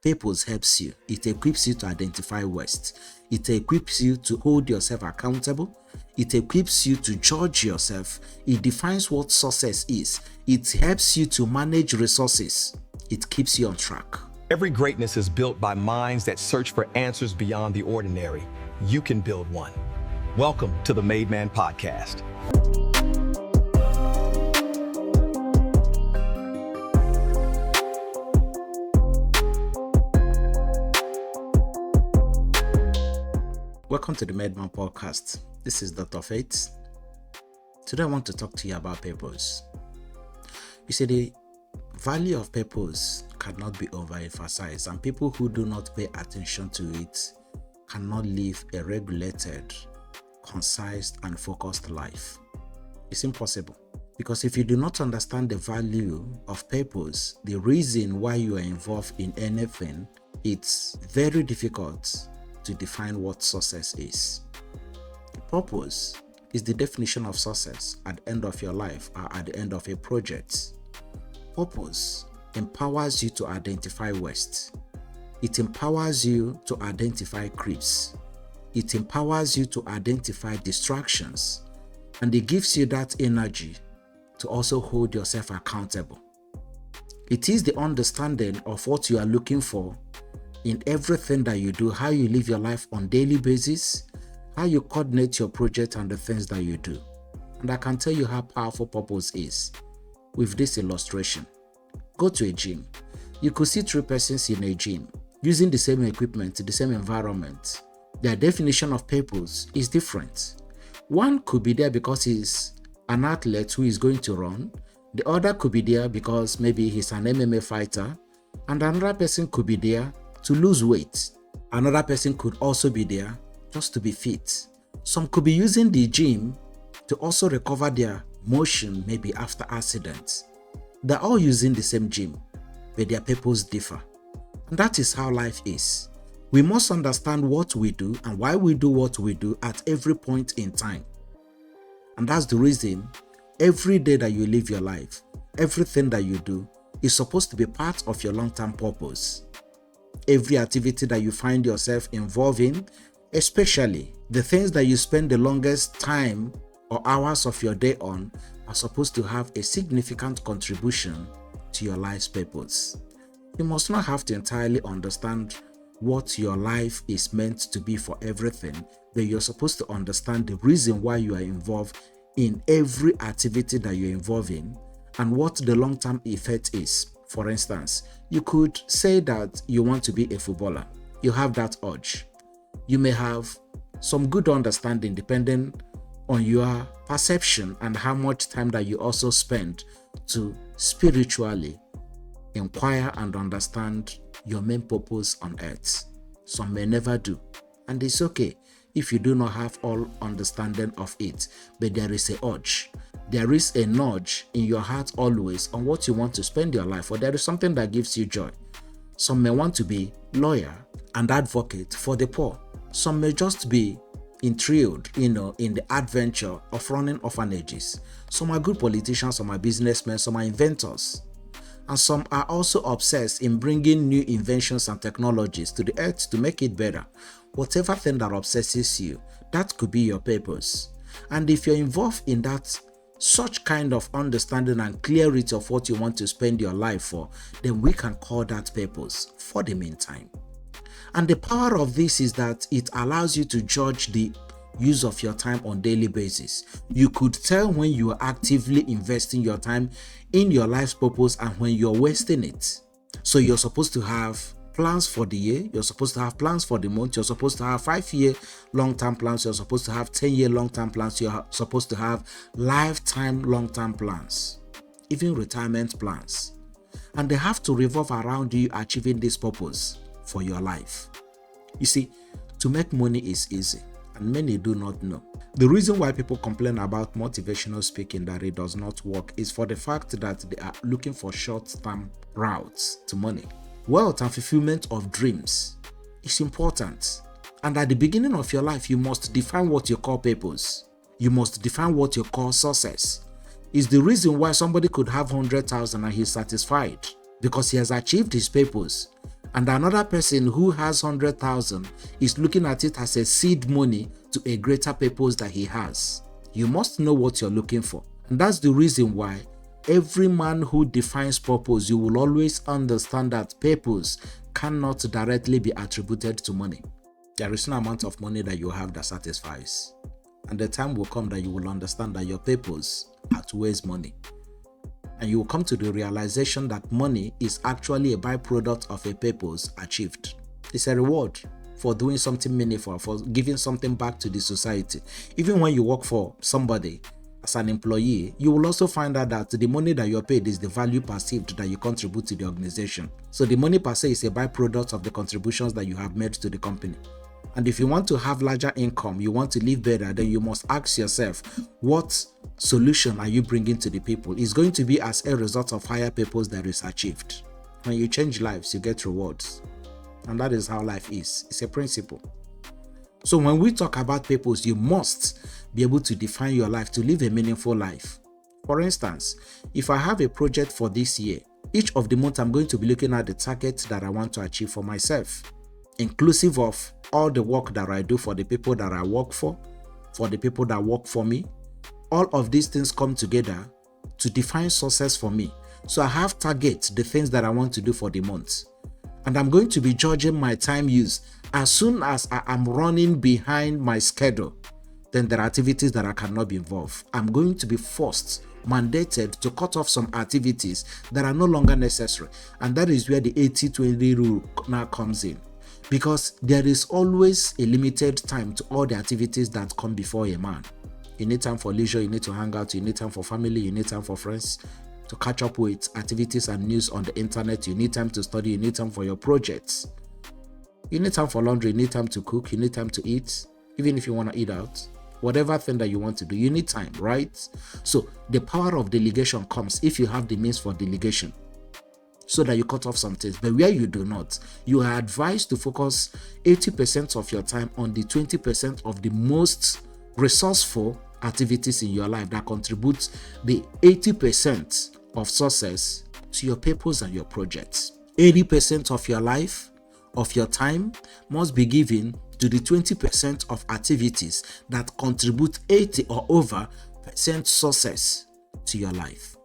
Purpose helps you. It equips you to identify waste. It equips you to hold yourself accountable. It equips you to judge yourself. It defines what success is. It helps you to manage resources. It keeps you on track. Every greatness is built by minds that search for answers beyond the ordinary. You can build one. Welcome to the Made Man Podcast. Welcome to the Made Man Podcast. This is Dr. Faith. Today I want to talk to you about purpose. You see, the value of purpose cannot be overemphasized, and people who do not pay attention to it cannot live a regulated, concise, and focused life. It's impossible. Because if you do not understand the value of purpose, the reason why you are involved in anything, it's very difficult to define what success is. Purpose is the definition of success at the end of your life or at the end of a project. Purpose empowers you to identify waste. It empowers you to identify creeps. It empowers you to identify distractions. And it gives you that energy to also hold yourself accountable. It is the understanding of what you are looking for in everything that you do, how you live your life on a daily basis, how you coordinate your project and the things that you do. And I can tell you how powerful purpose is with this illustration. Go to a gym. You could see three persons in a gym using the same equipment, the same environment. Their definition of purpose is different. One could be there because he's an athlete who is going to run. The other could be there because maybe he's an MMA fighter. And another person could be there to lose weight. Another person could also be there just to be fit. Some could be using the gym to also recover their motion, maybe after accidents. They're all using the same gym, but their purpose differ. And that is how life is. We must understand what we do and why we do what we do at every point in time. And that's the reason every day that you live your life, everything that you do is supposed to be part of your long-term purpose. Every activity that you find yourself involved in, especially the things that you spend the longest time or hours of your day on, are supposed to have a significant contribution to your life's purpose. You must not have to entirely understand what your life is meant to be for everything, but you're supposed to understand the reason why you are involved in every activity that you're involved in and what the long-term effect is. For instance, you could say that you want to be a footballer. You have that urge. You may have some good understanding depending on your perception and how much time that you also spend to spiritually inquire and understand your main purpose on earth. Some may never do, and it's okay if you do not have all understanding of it, but there is a urge. There is a nudge in your heart always on what you want to spend your life for. There is something that gives you joy. Some may want to be lawyer and advocate for the poor. Some may just be intrigued, in the adventure of running orphanages. Some are good politicians, some are businessmen, some are inventors. And some are also obsessed in bringing new inventions and technologies to the earth to make it better. Whatever thing that obsesses you, that could be your purpose. And if you're involved in that such kind of understanding and clarity of what you want to spend your life for, then we can call that purpose for the meantime. And the power of this is that it allows you to judge the use of your time on a daily basis. You could tell when you are actively investing your time in your life's purpose and when you're wasting it. So you're supposed to have plans for the year, you're supposed to have plans for the month, you're supposed to have 5-year long-term plans, you're supposed to have 10-year long-term plans, you're supposed to have lifetime long-term plans, even retirement plans. And they have to revolve around you achieving this purpose for your life. You see, to make money is easy, and many do not know. The reason why people complain about motivational speaking that it does not work is for the fact that they are looking for short-term routes to money. Wealth and fulfillment of dreams is important. And at the beginning of your life, you must define what you call purpose. You must define what you call success. It's the reason why somebody could have 100,000 and he's satisfied, because he has achieved his purpose. And another person who has 100,000 is looking at it as a seed money to a greater purpose that he has. You must know what you're looking for. And that's the reason why every man who defines purpose, you will always understand that purpose cannot directly be attributed to money. There is no amount of money that you have that satisfies. And the time will come that you will understand that your purpose outweighs money. And you will come to the realization that money is actually a byproduct of a purpose achieved. It's a reward for doing something meaningful, for giving something back to the society. Even when you work for somebody as an employee, you will also find out that the money that you're paid is the value perceived that you contribute to the organization. So the money per se is a byproduct of the contributions that you have made to the company. And if you want to have larger income, you want to live better, then you must ask yourself, what solution are you bringing to the people? It's going to be as a result of higher purpose that is achieved. When you change lives, you get rewards. And that is how life is. It's a principle. So when we talk about purpose, you must be able to define your life to live a meaningful life. For instance, if I have a project for this year, each of the months I'm going to be looking at the target that I want to achieve for myself, inclusive of all the work that I do for the people that I work for the people that work for me. All of these things come together to define success for me. So I have targets, the things that I want to do for the month. And I'm going to be judging my time use. As soon as I am running behind my schedule, then there are activities that I cannot be involved. I'm going to be forced, mandated to cut off some activities that are no longer necessary. And that is where the 80-20 rule now comes in. Because there is always a limited time to all the activities that come before a man. You need time for leisure, you need to hang out, you need time for family, you need time for friends, to catch up with activities and news on the internet. You need time to study, you need time for your projects. You need time for laundry, you need time to cook, you need time to eat, even if you want to eat out. Whatever thing that you want to do, you need time, right? So the power of delegation comes if you have the means for delegation, so that you cut off some things. But where you do not, you are advised to focus 80% of your time on the 20% of the most resourceful activities in your life that contribute the 80% of success to your purpose and your projects. 80% of your life, of your time, must be given to the 20% of activities that contribute 80 or over % success to your life.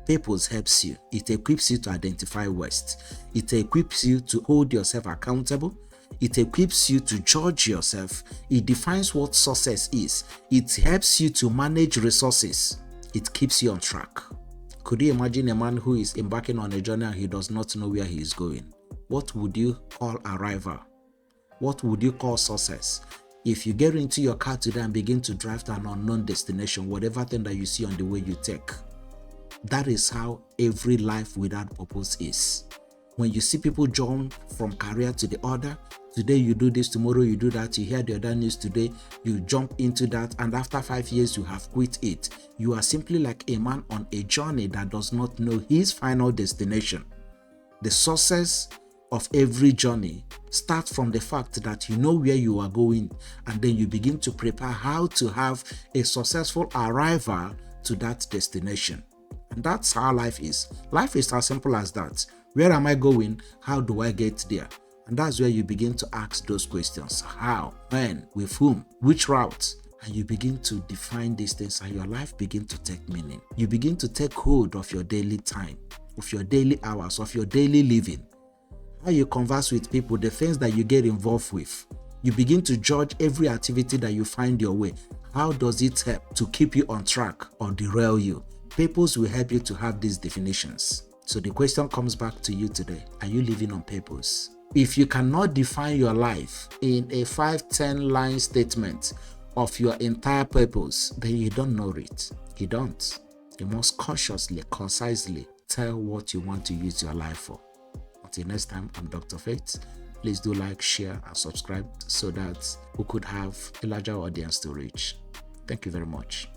Purpose helps you. It equips you to identify waste. It equips you to hold yourself accountable. It equips you to judge yourself. It defines what success is. It helps you to manage resources. It keeps you on track. Could you imagine a man who is embarking on a journey and he does not know where he is going? What would you call arrival? What would you call success? If you get into your car today and begin to drive to an unknown destination, whatever thing that you see on the way you take, that is how every life without purpose is. When you see people jump from career to the other, today you do this, tomorrow you do that, you hear the other news today, you jump into that, and after 5 years you have quit it. You are simply like a man on a journey that does not know his final destination. The success of every journey starts from the fact that you know where you are going, and then you begin to prepare how to have a successful arrival to that destination. And that's how life is. Life is as simple as that. Where am I going? How do I get there? And that's where you begin to ask those questions. How? When? With whom? Which route? And you begin to define these things, and your life begins to take meaning. You begin to take hold of your daily time, of your daily hours, of your daily living. How you converse with people, the things that you get involved with. You begin to judge every activity that you find your way. How does it help to keep you on track or derail you? Purpose will help you to have these definitions. So the question comes back to you today. Are you living on purpose? If you cannot define your life in a 5-10 line statement of your entire purpose, then you don't know it. You don't. You must cautiously, concisely tell what you want to use your life for. Until next time, I'm Dr. Faith. Please do like, share, and subscribe so that we could have a larger audience to reach. Thank you very much.